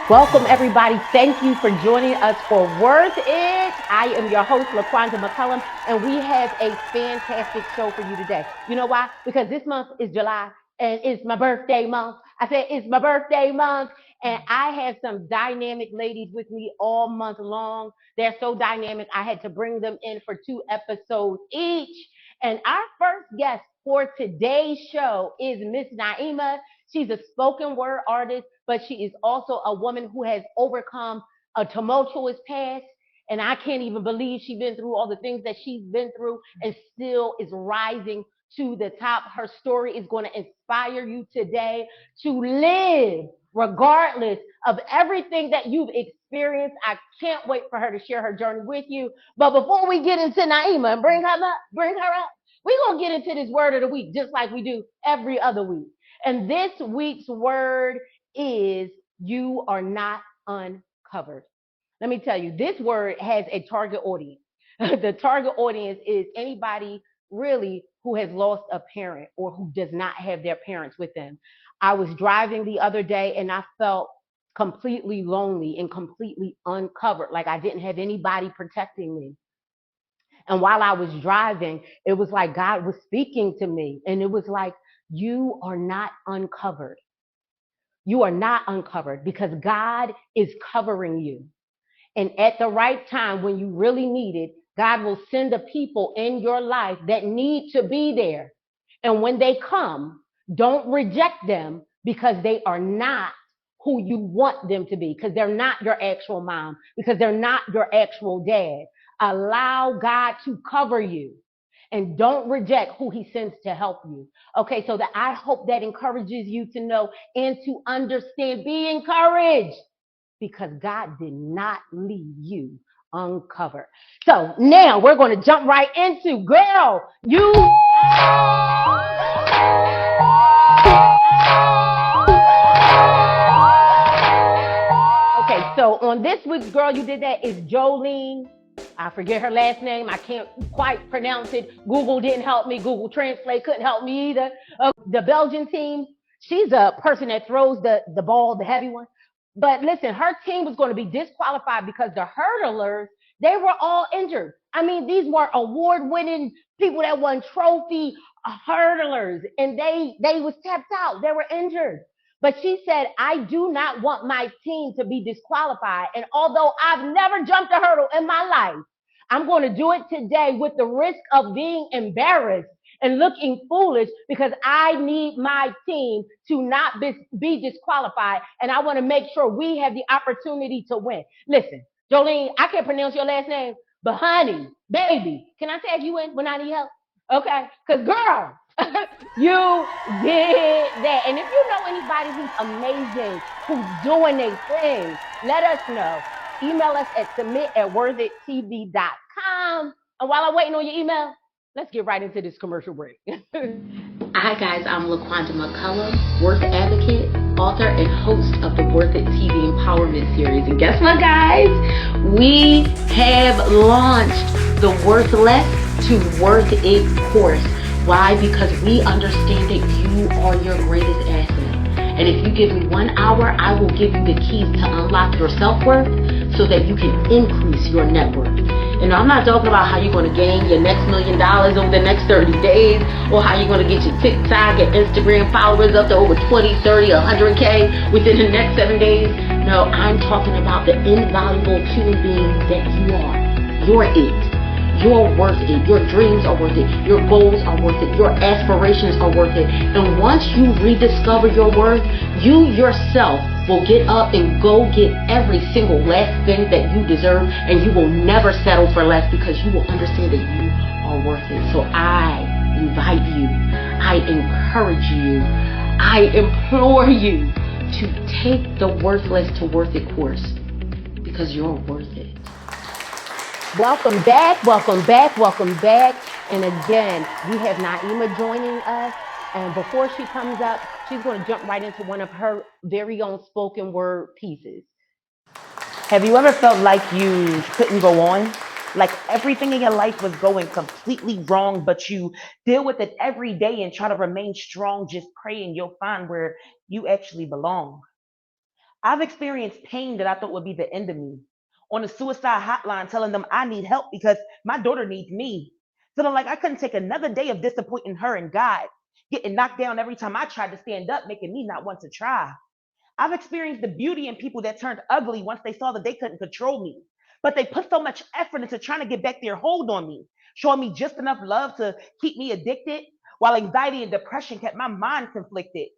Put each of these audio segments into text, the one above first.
Welcome, everybody. Thank you for joining us for Worth It. I am your host, LaQuanda McCoullum, and we have a fantastic show for you today. You know why? Because this month is July and it's my birthday month. I said it's my birthday month, and I have some dynamic ladies with me all month long. They're so dynamic, I had to bring them in for 2 episodes each. And our first guest for today's show is Miss Naima. She's a spoken word artist, but she is also a woman who has overcome a tumultuous past. And I can't even believe she's been through all the things that she's been through and still is rising to the top. Her story is going to inspire you today to live regardless of everything that you've experienced. I can't wait for her to share her journey with you. But before we get into Naima and bring her up, we're going to get into this word of the week just like we do every other week. And this week's word is you are not uncovered. Let me tell you, this word has a target audience. The target audience is anybody really who has lost a parent or who does not have their parents with them. I was driving the other day and I felt completely lonely and completely uncovered, like I didn't have anybody protecting me. And while I was driving, it was like God was speaking to me, and it was like, you are not uncovered. You are not uncovered because God is covering you. And at the right time, when you really need it, God will send the people in your life that need to be there. And when they come, don't reject them because they are not who you want them to be, because they're not your actual mom, because they're not your actual dad. Allow God to cover you and don't reject who he sends to help you. Okay, so that I hope that encourages you to know and to understand. Be encouraged because God did not leave you uncovered. So now we're going to jump right into, girl, you. Okay, so on this week's Girl You Did That is Jolene. I forget her last name. I can't quite pronounce it. Google didn't help me. Google Translate couldn't help me either. The Belgian team, she's a person that throws the ball, the heavy one. But listen, her team was going to be disqualified because the hurdlers, they were all injured. I mean, these were award-winning people that won trophy hurdlers, and they was tapped out. They were injured. But she said, I do not want my team to be disqualified. And although I've never jumped a hurdle in my life, I'm going to do it today with the risk of being embarrassed and looking foolish because I need my team to not be disqualified. And I want to make sure we have the opportunity to win. Listen, Jolene, I can't pronounce your last name, but honey, baby, can I tag you in when I need help? Okay? Because, girl, you did that. And if you know anybody who's amazing, who's doing their thing, let us know. Email us at submit@worthitTV.com. And while I'm waiting on your email, let's get right into this commercial break. Hi guys, I'm LaQuanda McCoullum, Worth Advocate, author and host of the Worth It TV Empowerment Series. And guess what, guys? We have launched the Worth Less to Worth It course. Why? Because we understand that you are your greatest asset. And if you give me 1 hour, I will give you the keys to unlock your self-worth so that you can increase your net worth. And I'm not talking about how you're going to gain your next $1 million over the next 30 days or how you're going to get your TikTok and Instagram followers up to over 20, 30, 100K within the next 7 days. No, I'm talking about the invaluable human being that you are. You're it. You're worth it. Your dreams are worth it. Your goals are worth it. Your aspirations are worth it. And once you rediscover your worth, you yourself will get up and go get every single last thing that you deserve, and you will never settle for less because you will understand that you are worth it. So I invite you, I encourage you, I implore you to take the Worthless to Worth It course because you're worth it. Welcome back, welcome back, welcome back. And again, we have Naima joining us. And before she comes up, she's going to jump right into one of her very own spoken word pieces. Have you ever felt like you couldn't go on? Like everything in your life was going completely wrong, but you deal with it every day and try to remain strong, just praying you'll find where you actually belong. I've experienced pain that I thought would be the end of me. On the suicide hotline, telling them I need help because my daughter needs me. Feeling like I couldn't take another day of disappointing her and God. Getting knocked down every time I tried to stand up, making me not want to try. I've experienced the beauty in people that turned ugly once they saw that they couldn't control me. But they put so much effort into trying to get back their hold on me, showing me just enough love to keep me addicted, while anxiety and depression kept my mind conflicted.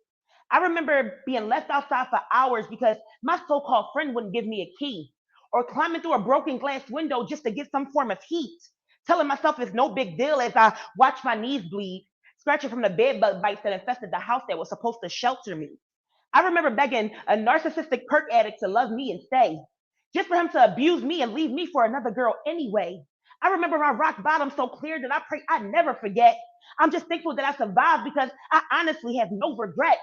I remember being left outside for hours because my so called friend wouldn't give me a key, or climbing through a broken glass window just to get some form of heat, telling myself it's no big deal as I watch my knees bleed, scratching from the bed bug bites that infested the house that was supposed to shelter me. I remember begging a narcissistic perk addict to love me and stay, just for him to abuse me and leave me for another girl anyway. I remember my rock bottom so clear that I pray I never forget. I'm just thankful that I survived because I honestly have no regrets.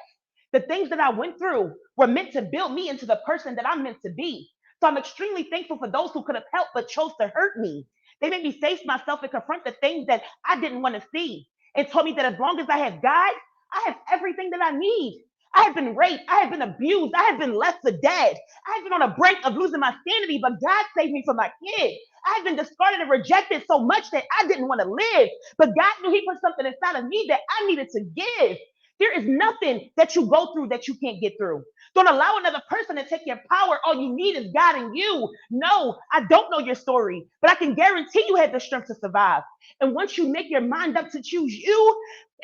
The things that I went through were meant to build me into the person that I'm meant to be. So I'm extremely thankful for those who could have helped but chose to hurt me. They made me face myself and confront the things that I didn't want to see, and told me that as long as I have God, I have everything that I need. I had been raped. I had been abused. I had been left for dead. I had been on a brink of losing my sanity, but God saved me from my kid. I had been discarded and rejected so much that I didn't want to live, but God knew He put something inside of me that I needed to give. There is nothing that you go through that you can't get through. Don't allow another person to take your power. All you need is God and you. No, I don't know your story, but I can guarantee you had the strength to survive. And once you make your mind up to choose you,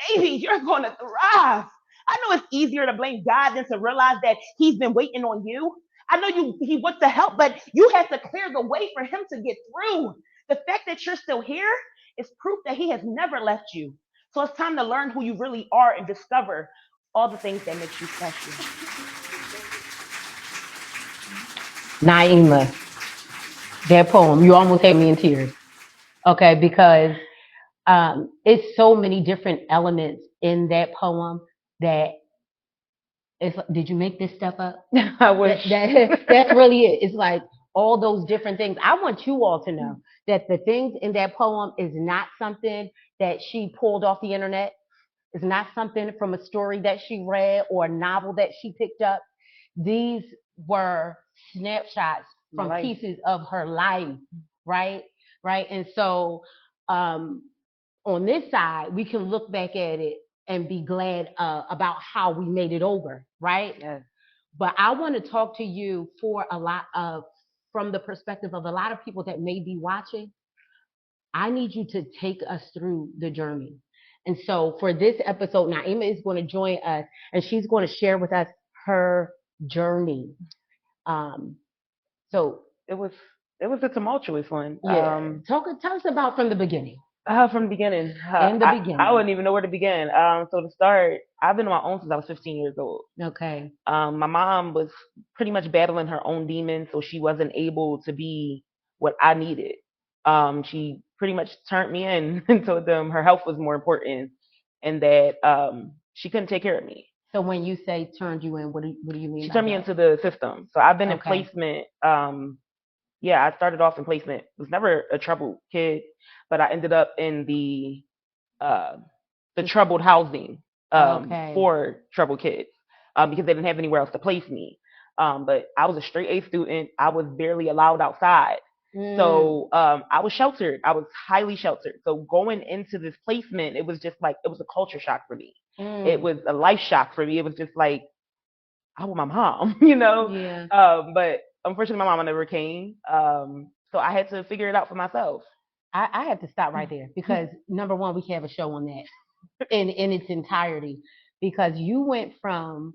baby, you're going to thrive. I know it's easier to blame God than to realize that He's been waiting on you. I know He wants to help, but you have to clear the way for Him to get through. The fact that you're still here is proof that He has never left you. So it's time to learn who you really are and discover all the things that make you special. Naima, that poem, you almost had me in tears. Okay, because it's so many different elements in that poem that it's. Did you make this stuff up? I wish. That's really it. It's like all those different things. I want you all to know that the things in that poem is not something that she pulled off the internet. It's not something from a story that she read or a novel that she picked up. These were snapshots from pieces of her life, right? Right. And so on this side, we can look back at it and be glad about how we made it over, right? Yes. But I want to talk to you from the perspective of a lot of people that may be watching. I need you to take us through the journey. And so for this episode, Naima is going to join us and she's going to share with us her journey. So it was a tumultuous one. Yeah. Tell us about from the beginning. From the beginning. I wouldn't even know where to begin. So to start, I've been on my own since I was 15 years old. Okay. My mom was pretty much battling her own demons, so she wasn't able to be what I needed. She pretty much turned me in and told them her health was more important and that she couldn't take care of me. So when you say turned you in, what do you mean? She turned me into the system. So I've been in placement. Yeah, I started off in placement. Was never a troubled kid, but I ended up in the troubled housing for troubled kids because they didn't have anywhere else to place me. But I was a straight A student. I was barely allowed outside. So I was sheltered. I was highly sheltered. So going into this placement, it was just like, it was a culture shock for me. It was a life shock for me. It was just like, I want my mom, you know? Yeah. But unfortunately, my mama never came. So I had to figure it out for myself. I have to stop right there because number one, we can have a show on that in its entirety because you went from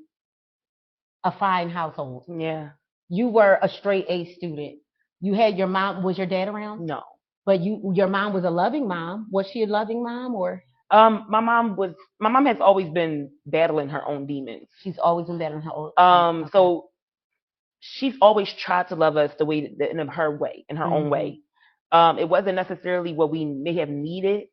a fine household. Yeah. You were a straight A student. You had your mom. Was your dad around? No. But your mom was a loving mom. Was she a loving mom or? My mom has always been battling her own demons. She's always been battling her own. Okay. So she's always tried to love us the way in her way, in her own way. It wasn't necessarily what we may have needed,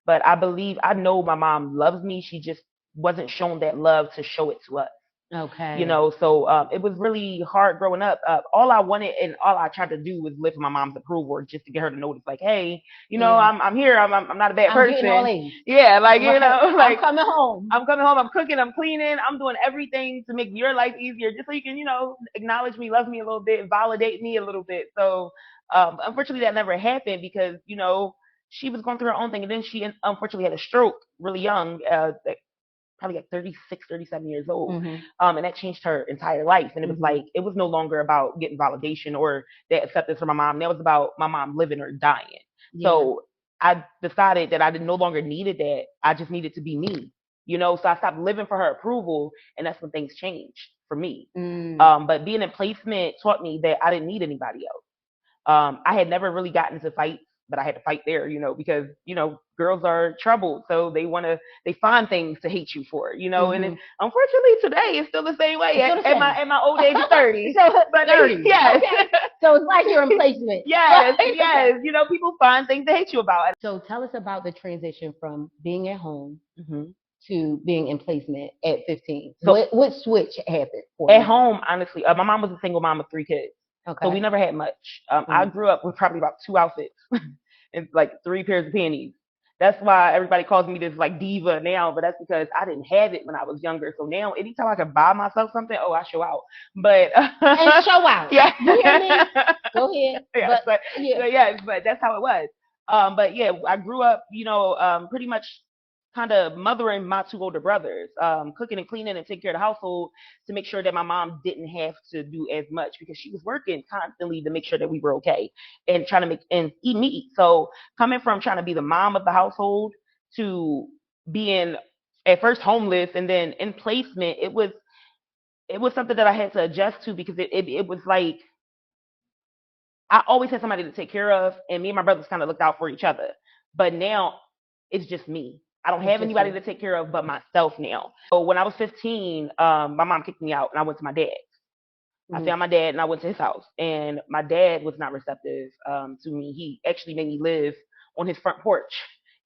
but I know my mom loves me. She just wasn't shown that love to show it to us. Okay. You know, so it was really hard growing up. All I wanted and all I tried to do was live for my mom's approval, or just to get her to notice, like, hey, you know, Yeah. I'm here. I'm not a bad I'm getting all person. A's. Yeah, like, you Right. know, like I'm coming home. I'm coming home, I'm cooking, I'm cleaning, I'm doing everything to make your life easier, just so you can, you know, acknowledge me, love me a little bit, and validate me a little bit. So, unfortunately, that never happened because, you know, she was going through her own thing, and then she unfortunately had a stroke really young, probably like 36, 37 years old. Mm-hmm. And that changed her entire life. And it was Mhm. like, it was no longer about getting validation or that acceptance from my mom. That was about my mom living or dying. Yeah. So I decided that I no longer needed that. I just needed to be me, you know? So I stopped living for her approval. And that's when things changed for me. But being in placement taught me that I didn't need anybody else. I had never really gotten into fights, but I had to fight there, you know, because, you know, girls are troubled. So they find things to hate you for, you know, and unfortunately today it's still the same way at my old age of 30. So But 30. yes. Okay. So it's like you're in placement. Yes, Right? yes. Okay. You know, people find things to hate you about. So tell us about the transition from being at home Mm-hmm. to being in placement at 15. So What switch happened for at you? home, honestly, my mom was a single mom of 3 kids. Okay. So we never had much. I grew up with probably about 2 outfits and like 3 pairs of panties. That's why everybody calls me this like diva now, but that's because I didn't have it when I was younger. So now, anytime I can buy myself something, oh, I show out. But And show out. yeah, You hear me? Go ahead. yes, But yeah. but that's how it was. But yeah, I grew up, you know, pretty much kind of mothering my 2 older brothers, cooking and cleaning and taking care of the household to make sure that my mom didn't have to do as much because she was working constantly to make sure that we were okay and trying to make and eat meat. So coming from trying to be the mom of the household to being at first homeless and then in placement, it was something that I had to adjust to because it was like I always had somebody to take care of, and me and my brothers kind of looked out for each other. But now it's just me. I don't have anybody to take care of but myself now. So when I was 15, my mom kicked me out, and I went to my dad. I found my dad, and I went to his house, and my dad was not receptive to me. He actually made me live on his front porch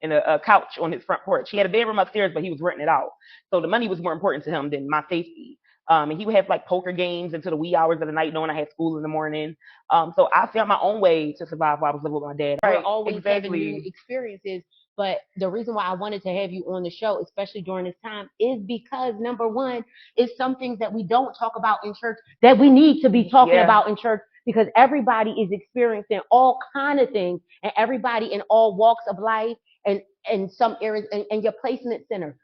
in a couch on his front porch. He had a bedroom upstairs, but he was renting it out. So the money was more important to him than my safety. And he would have like poker games into the wee hours of the night, knowing I had school in the morning. So I found my own way to survive while I was living with my dad. We're always having new experiences. But the reason why I wanted to have you on the show, especially during this time, is because number one, is some things that we don't talk about in church that we need to be talking about in church because everybody is experiencing all kind of things and everybody in all walks of life and some areas and your placement center.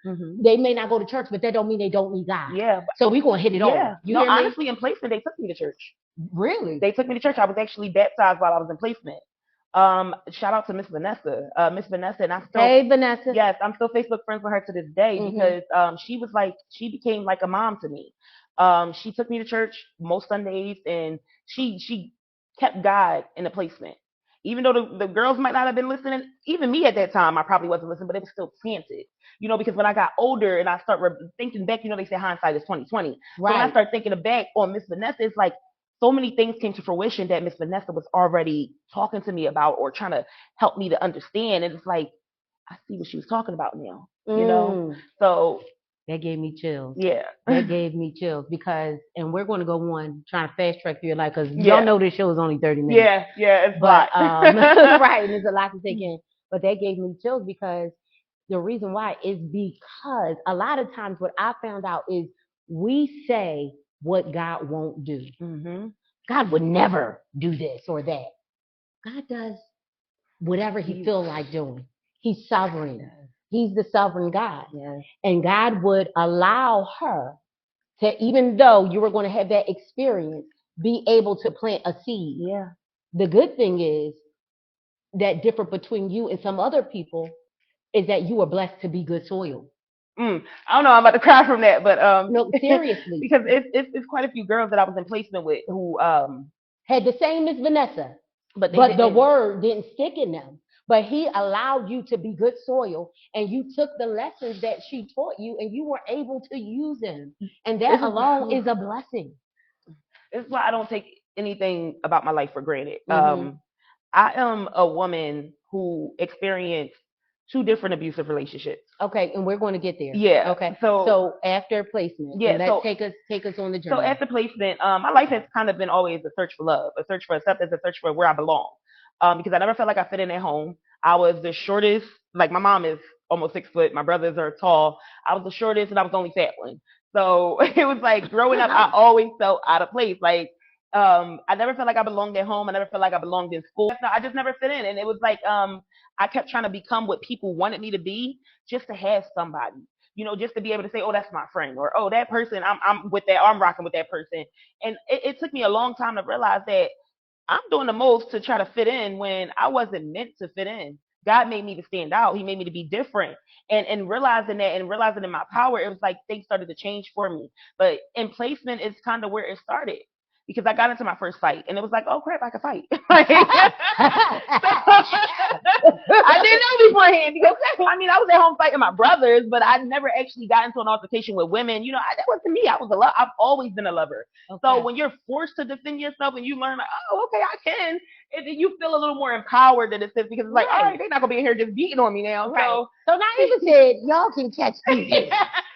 They may not go to church, but that don't mean they don't need God. Yeah. So we're gonna hit it all. You hear me? Honestly, in placement, they took me to church. Really? They took me to church. I was actually baptized while I was in placement. Shout out to Miss Vanessa. Miss Vanessa, and Hey Vanessa. Yes, I'm still Facebook friends with her to this day because she became like a mom to me. She took me to church most Sundays, and she kept God in the placement. Even though the girls might not have been listening, even me at that time, I probably wasn't listening, but it was still planted. You know, because when I got older and I start thinking back, you know, they say hindsight is 2020. Right. So when I start thinking back on Miss Vanessa, it's like so many things came to fruition that Miss Vanessa was already talking to me about or trying to help me to understand. And it's like, I see what she was talking about now, you know? So that gave me chills. Yeah. That gave me chills because, and we're going to go on trying to fast track through your life because y'all know this show is only 30 minutes. Yeah, it's a lot. Right, and there's a lot to take in. But that gave me chills because the reason why is because a lot of times what I found out is we say what God won't do. God would never do this or that. God does whatever he feels like doing. He's sovereign. He's the sovereign God. And God would allow her to, even though you were going to have that experience, be able to plant a seed. The good thing is that different between you and some other people is that you are blessed to be good soil. I don't know. I'm about to cry from that, but no, seriously, because it's quite a few girls that I was in placement with who had the same as Vanessa, but the word didn't stick in them. But he allowed you to be good soil, and you took the lessons that she taught you, and you were able to use them, and that alone is a blessing. This is why I don't take anything about my life for granted. I am a woman who experienced 2 different abusive relationships. Okay, and we're going to get there. Yeah. Okay. So So after placement, yeah. and So take us on the so journey. after placement, my life has kind of been always a search for love, a search for acceptance, a search for where I belong. Because I never felt like I fit in at home. I was the shortest. Like my mom is almost 6 foot. My brothers are tall. I was the shortest, and I was the only fat one. So it was like growing up, I always felt out of place. Like I never felt like I belonged at home. I never felt like I belonged in school. I just never fit in, and it was like I kept trying to become what people wanted me to be just to have somebody. Just to be able to say, oh, that's my friend, or oh, that person, I'm with that, I'm rocking with that person. And it took me a long time to realize that I'm doing the most to try to fit in when I wasn't meant to fit in. God made me to stand out. He made me to be different. And realizing that and realizing in my power, it was like things started to change for me. But in placement is kind of where it started. Because I got into my first fight and it was like, oh crap, I can fight. I didn't know beforehand because I mean I was at home fighting my brothers, but I never actually got into an altercation with women. That wasn't me. I've always been a lover. Okay. So when you're forced to defend yourself and you learn like, oh, okay, I can, you feel a little more empowered than it is because it's like, all right, they're not gonna be in here just beating on me now. Right. So Naima said, y'all can catch me.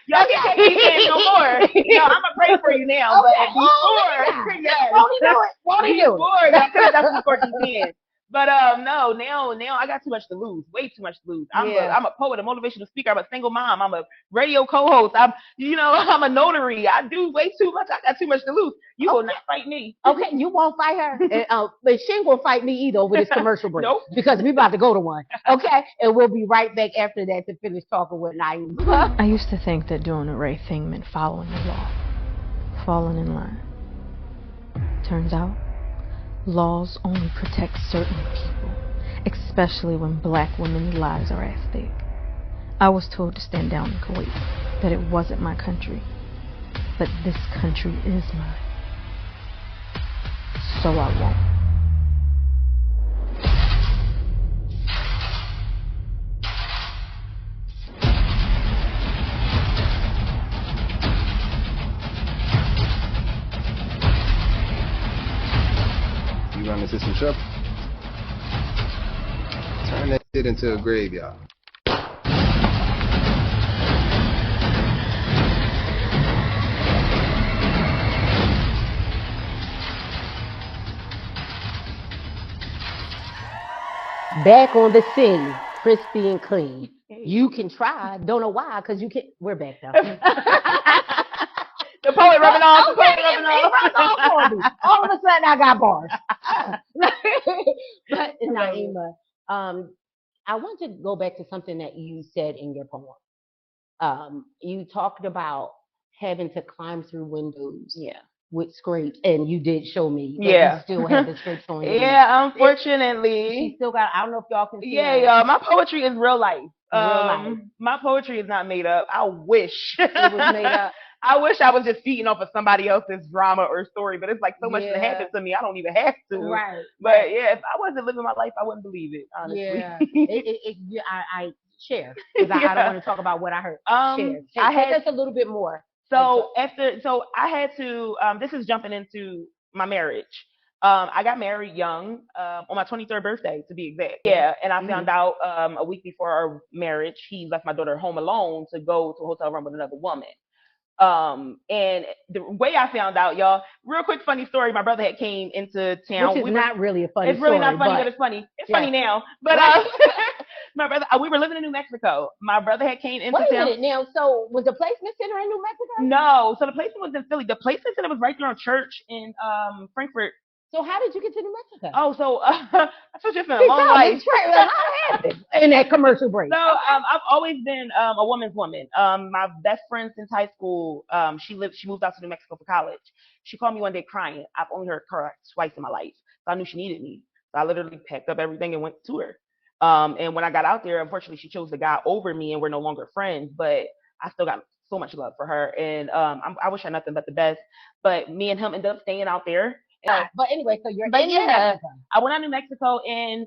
Y'all can catch me no more. No, I'm gonna pray for you now. Okay. But before, yes. Won't he do it? Won't he do it? Before, y'all could have definitely scored these hands. But no, now I got too much to lose, way too much to lose. I'm a poet, a motivational speaker. I'm a single mom. I'm a radio co-host. I'm a notary. I do way too much. I got too much to lose. You will not fight me. Okay, you won't fight her, but she won't fight me either over this commercial break. Nope. Because we about to go to one. Okay, and we'll be right back after that to finish talking with Naima. I used to think that doing the right thing meant following the law, falling in line. Turns out, laws only protect certain people, especially when black women's lives are at stake. I was told to stand down in Kuwait, that it wasn't my country, but this country is mine. So I won't. You run into some trouble? Turn that shit into a graveyard. Back on the scene, crispy and clean. You can try. Don't know why, because you can. We're back though. The poet rubbing off. The poet rubbing off. All of a sudden, I got bars. But Naima, I want to go back to something that you said in your poem. You talked about having to climb through windows. With scrapes, and you did show me that you still have the scrapes on you. Yeah, unfortunately. She still got, I don't know if y'all can see Yeah, my poetry is real life. Real life. My poetry is not made up. I wish. It was made up. I wish I was just feeding off of somebody else's drama or story, but it's like so much that happened to me, I don't even have to. Right. But yeah, if I wasn't living my life, I wouldn't believe it, honestly. Yeah. I share, because I don't want to talk about what I heard. Share. Take us a little bit more. So I had to, this is jumping into my marriage. I got married young, on my 23rd birthday, to be exact. Yeah, and I found out a week before our marriage, he left my daughter home alone to go to a hotel room with another woman. And the way I found out, y'all, real quick funny story. My brother had came into town. Which is not really a funny story. It's really not funny, but it's funny. It's funny now. But my brother, we were living in New Mexico. My brother had came into town. Wait a minute now. So was the placement center in New Mexico? No. So the placement was in Philly. The placement center was right there on Church in Frankfurt. So how did you get to New Mexico? Oh, so I told you it's been a long life. How happened in that commercial break? So I've always been a woman's woman. My best friend since high school, she moved out to New Mexico for college. She called me one day crying. I've only heard her cry twice in my life, so I knew she needed me. So I literally packed up everything and went to her. And when I got out there, unfortunately, she chose the guy over me, and we're no longer friends. But I still got so much love for her, and I wish her nothing but the best. But me and him ended up staying out there. But anyway, so you're in New Mexico. I went out to New Mexico, and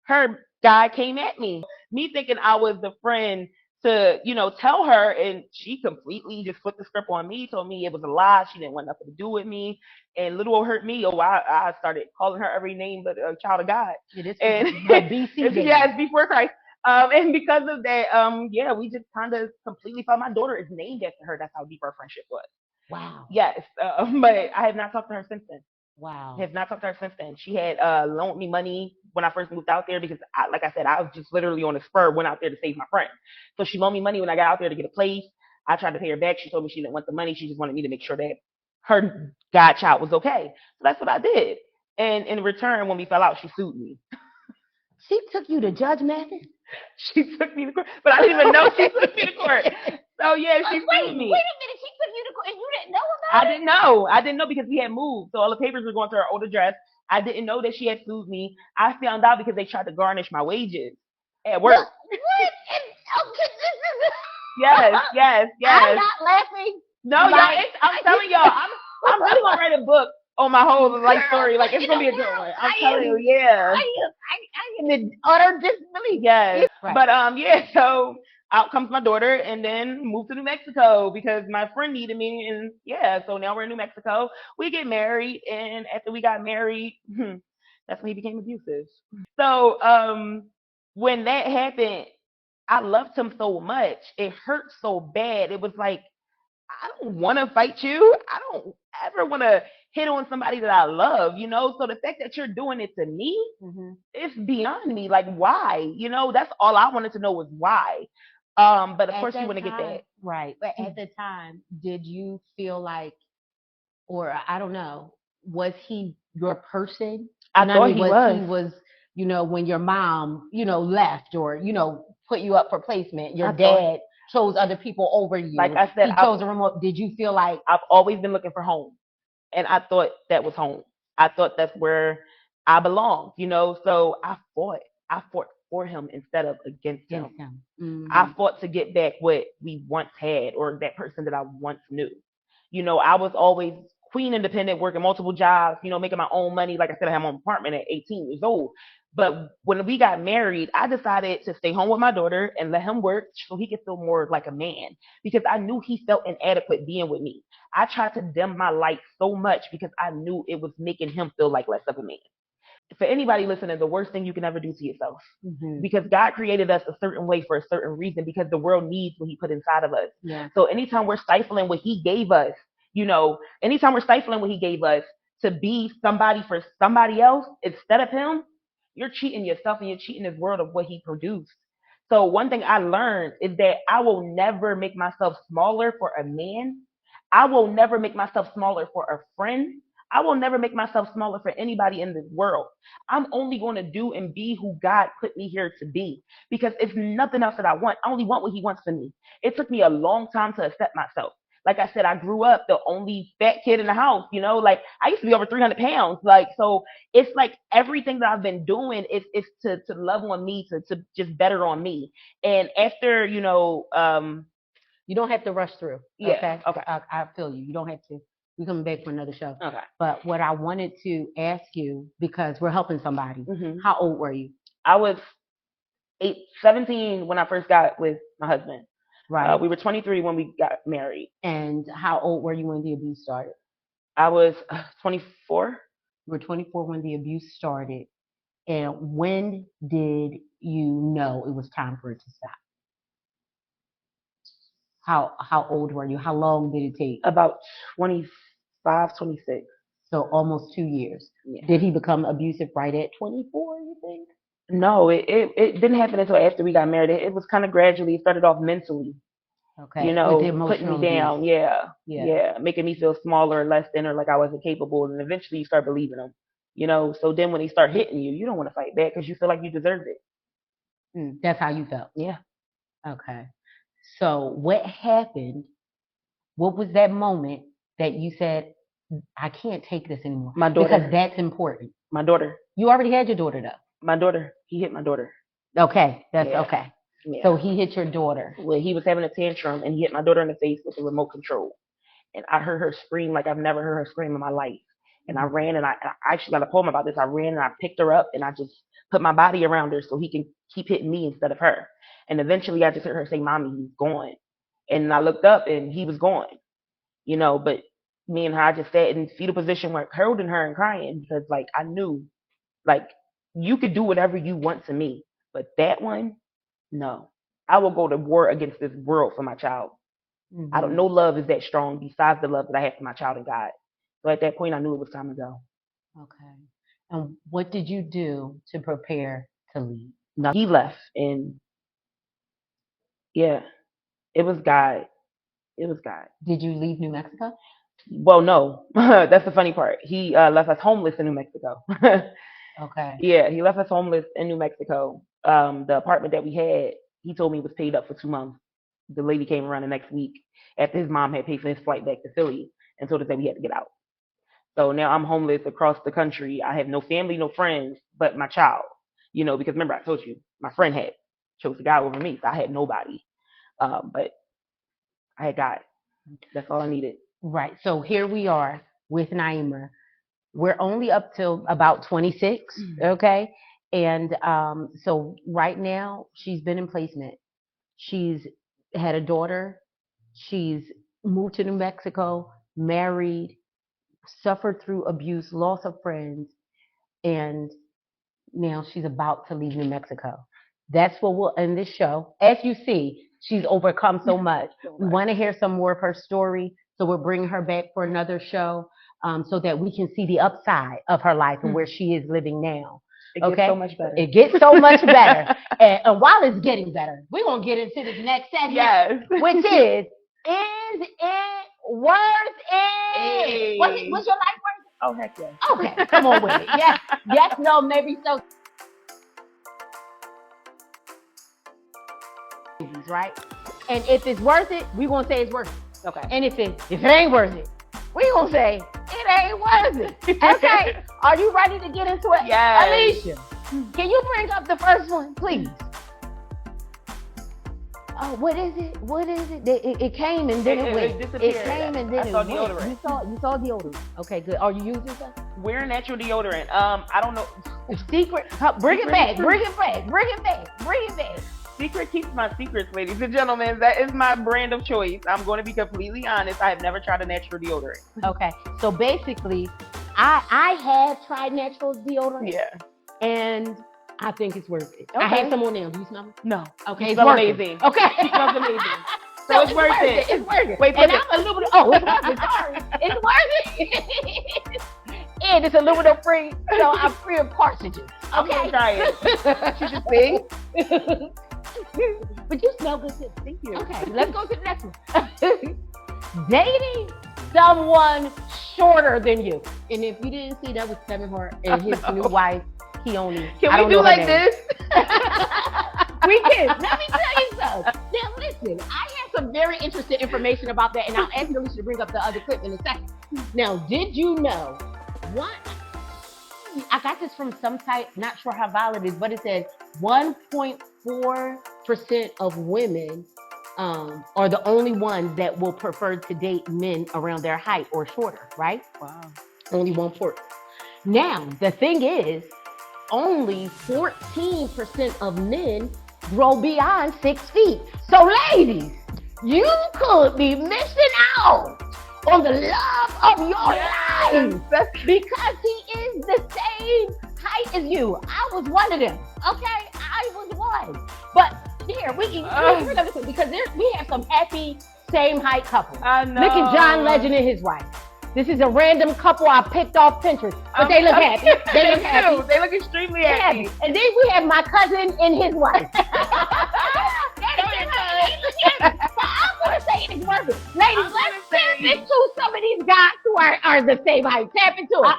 her guy came at me thinking I was the friend to, tell her, and she completely just flipped the script on me, told me it was a lie. She didn't want nothing to do with me, and little old hurt me. I started calling her every name but a child of God. BC. Yes, before Christ. And because of that, yeah, we just kind of completely fell. My daughter is named after her. That's how deep our friendship was. Wow. Yes, but I have not talked to her since then. Wow. Have not talked to her since then. She had loaned me money when I first moved out there because, like I said, I was just literally on the spur, went out there to save my friend. So she loaned me money when I got out there to get a place. I tried to pay her back. She told me she didn't want the money. She just wanted me to make sure that her godchild was okay. So that's what I did. And in return, when we fell out, she sued me. She took you to Judge Mathis? She took me to court, but I didn't even know she took me to court. So yeah, she sued me. Wait a minute. She took you to court and you didn't know about I didn't know. I didn't know because we had moved. So all the papers were going to her old address. I didn't know that she had sued me. I found out because they tried to garnish my wages at work. What? Okay, this is. Yes. I'm not laughing. No, Like, I'm telling y'all, I'm really gonna write a book on my whole life story. Like it's gonna be a good one. I'm telling you, yeah. I am in utter disbelief. Yes. Right. But yeah, so out comes my daughter and then moved to New Mexico because my friend needed me and yeah, so now we're in New Mexico. We get married and after we got married, that's when he became abusive. So when that happened, I loved him so much. It hurt so bad. It was like I don't want to fight you. I don't ever want to hit on somebody that I love, you know? So the fact that you're doing it to me, it's beyond me. Like, why? You know, that's all I wanted to know was why. But of course, you want to get that. Right. But at the time, did you feel like, or I don't know, was he your person? I thought he was. He was, you know, when your mom, you know, left or, you know, put you up for placement, your dad chose other people over you. Like I said, he chose a remote. Did you feel like I've always been looking for home, and I thought that was home. I thought that's where I belonged, you know. So I fought. I fought for him instead of against him. I fought to get back what we once had or that person that I once knew. You know, I was always queen independent, working multiple jobs, you know, making my own money. Like I said, I had my own apartment at 18 years old. But when we got married, I decided to stay home with my daughter and let him work so he could feel more like a man because I knew he felt inadequate being with me. I tried to dim my light so much because I knew it was making him feel like less of a man. For anybody listening, the worst thing you can ever do to yourself. Because God created us a certain way for a certain reason because the world needs what he put inside of us. Yeah. So anytime we're stifling what he gave us, you know, anytime we're stifling what he gave us to be somebody for somebody else instead of him, you're cheating yourself and you're cheating this world of what he produced. So one thing I learned is that I will never make myself smaller for a man. I will never make myself smaller for a friend. I will never make myself smaller for anybody in this world. I'm only going to do and be who God put me here to be because it's nothing else that I want. I only want what he wants for me. It took me a long time to accept myself. Like I said, I grew up the only fat kid in the house, you know, like I used to be over 300 pounds. Like, so it's like everything that I've been doing is to love on me, to just better on me. And after, you know, you don't have to rush through. Yeah. Okay. I feel you. You don't have to. We're coming back for another show. Okay. But what I wanted to ask you, because we're helping somebody, how old were you? I was 17 when I first got with my husband. Right. We were 23 when we got married. And how old were you when the abuse started? I was 24. You were 24 when the abuse started. And when did you know it was time for it to stop? How old were you? How long did it take? About 25, 26. So almost 2 years. Yeah. Did he become abusive right at 24, you think? No, it didn't happen until after we got married. It was kind of gradually. It started off mentally. Okay. You know, putting me down. abuse. Yeah. Making me feel smaller or less than or like I wasn't capable. And eventually you start believing them. You know, so then when they start hitting you, you don't want to fight back because you feel like you deserved it. That's how you felt? Yeah. Okay. So what happened? What was that moment that you said, I can't take this anymore? My daughter. Because that's important. My daughter. You already had your daughter, though. My daughter. He hit my daughter. Okay. That's okay. Yeah. So he hit your daughter. Well, he was having a tantrum and he hit my daughter in the face with the remote control. And I heard her scream like I've never heard her scream in my life. And I ran and I actually got a poem about this. I ran and I picked her up and I just put my body around her so he can keep hitting me instead of her. And eventually I just heard her say, Mommy, he's gone. And I looked up and he was gone. You know, but me and her, I just sat in fetal position, like holding her and crying because like I knew, like, you could do whatever you want to me. But that one, No. I will go to war against this world for my child. I don't know love is that strong besides the love that I have for my child and God. So at that point, I knew it was time to go. Okay. And what did you do to prepare to leave? Now he left, and yeah, it was God. It was God. Did you leave New Mexico? Well, no, that's the funny part. He left us homeless in New Mexico. Okay. Yeah, he left us homeless in New Mexico. The apartment that we had, he told me was paid up for 2 months. The lady came around the next week after his mom had paid for his flight back to Philly and told us that we had to get out. So now I'm homeless across the country. I have no family, no friends, but my child. Because remember I told you my friend had chose the guy over me, so I had nobody. But I had God. That's all I needed. Right. So here we are with Naima. We're only up till about 26, okay? And so right now she's been in placement. She's had a daughter. She's moved to New Mexico, married, suffered through abuse, loss of friends, and now she's about to leave New Mexico. That's what we'll end this show. As you see, she's overcome so much. We want to hear some more of her story, so we're bringing her back for another show so that we can see the upside of her life and where she is living now. It gets so much better. It gets so much better. And while it's getting better, we're going to get into this next segment, Yes. which is it worth it? Hey. What's your life worth? Oh, heck yeah. Okay, come on with it. Yes, no, maybe so. Right? And if it's worth it, we're going to say it's worth it. Okay. And if it ain't worth it, we're going to say it ain't worth it. Okay. Are you ready to get into it? Yes. Alicia, can you bring up the first one, please? Oh, what is it? It came and then it went. It disappeared. It came and then I it saw went. deodorant. You saw deodorant. Okay, good. Are you using something? Wear natural deodorant. I don't know. Secret. Bring it back. Bring it back. Secret keeps my secrets, ladies and gentlemen. That is my brand of choice. I'm going to be completely honest. I have never tried a natural deodorant. Okay. So basically, I have tried natural deodorant. Yeah. And I think it's worth it. Okay. I have some on now. Do you smell it? No. Okay. It smells amazing. Okay. It smells amazing. So it's worth it. It's worth it. Wait, and I'm aluminum. Oh, it's worth it. Sorry. It's worth it. And it's aluminum free, so I'm free of cartridges. I'm Okay. gonna try it. You should see. But you smell good too. Thank you. Okay, let's go to the next one. Dating someone shorter than you. And if you didn't see, that was Kevin Hart and his new wife, Keone. Can we do like this? We can. Let me tell you something. Now listen, I have some very interesting information about that, and I'll ask Alicia to bring up the other clip in a second. Now, did you know what? I got this from some site, not sure how valid it is, but it says 1.4% of women are the only ones that will prefer to date men around their height or shorter, right? Wow. Only 1/4. Now, the thing is, only 14% of men grow beyond 6 feet. So, ladies, you could be missing out on the love of your life because he is the same height as you. I was one of them. Okay, I was one. But here because we have some happy same height couples. I know. Look at John Legend and his wife. This is a random couple I picked off Pinterest, but they look happy. They look happy. They look extremely happy. And then we have my cousin and his wife. I'm gonna say it's worth it. Ladies, let's tap into some of these guys who are the same height. Tap into it.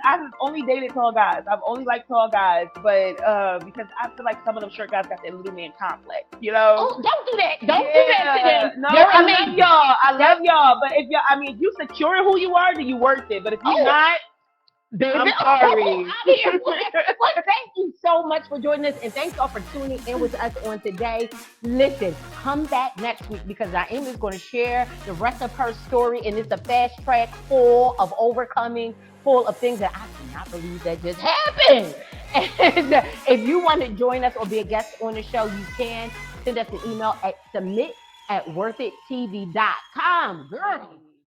I've only dated tall guys. I've only liked tall guys, but because I feel like some of them short guys got that little man complex, you know? Oh, don't do that. Don't do that to them. No, They're I amazing. love y'all. I love y'all. But if you secure in who you are, then you worth it. But if you're not, baby, I'm sorry. I'm here. Well, thank you so much for joining us, and thanks all for tuning in with us on today. Listen, come back next week because Naima is going to share the rest of her story, and it's a fast track full of overcoming, full of things that I cannot believe that just happened. And if you want to join us or be a guest on the show, you can send us an email at submit@worthitTV.com. Girl.